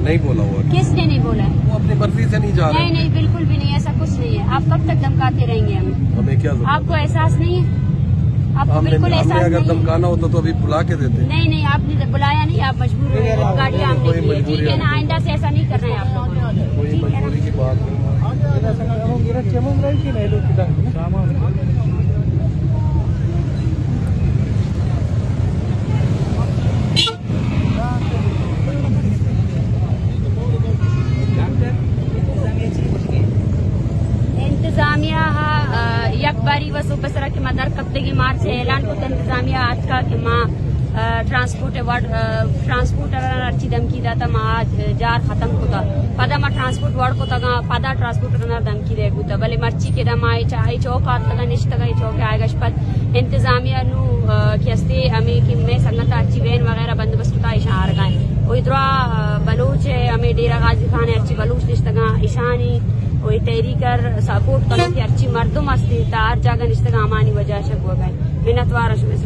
नहीं बोला हुआ। किसने नहीं बोला है? वो अपनी मर्जी से नहीं जा रहा। नहीं नहीं, बिल्कुल भी नहीं, ऐसा कुछ नहीं है। आप कब तक धमकाते रहेंगे हमें क्या आपको एहसास नहीं है? आपको बिल्कुल एहसास नहीं? अगर धमकाना होता तो अभी बुला के देते। नहीं नहीं, आपने बुलाया नहीं, आप मजबूर हुए गाड़ी आने के लिए। ठीक है ना, आइंदा से ऐसा नहीं करना है आपको। कोई मजबूरी की बात नहीं। इंतजामिया यक बारी वसो बसरा के मदर कप्तगी मार्च से ऐलान को इंतजामिया आज का कि माँ ट्रांसपोर्टर अर्ची धमकी दाता माँ आज जार खत्म होता पदा माँ ट्रांसपोर्ट वर्ड को तगा पदा ट्रांसपोर्टर धमकी दे गुता भले मर्ची के दम आई चौकात तगा निश्तगा चौके आएगा शपथ इंतजामिया नु किस्ते हमें कि मैं संगत अच्छी वैन वगैरह बंदोबस्त होता इशार गए वो इधरा बलूच हमें डेरा गाजी खान अच्छी बलूच निश्तगा ईशानी वो तहरीकर सपोर्ट करो कि अच्छी मर्दों मस्ती तार जागा निश्तगा अमानी वजह से हो गए मिन्नतवार में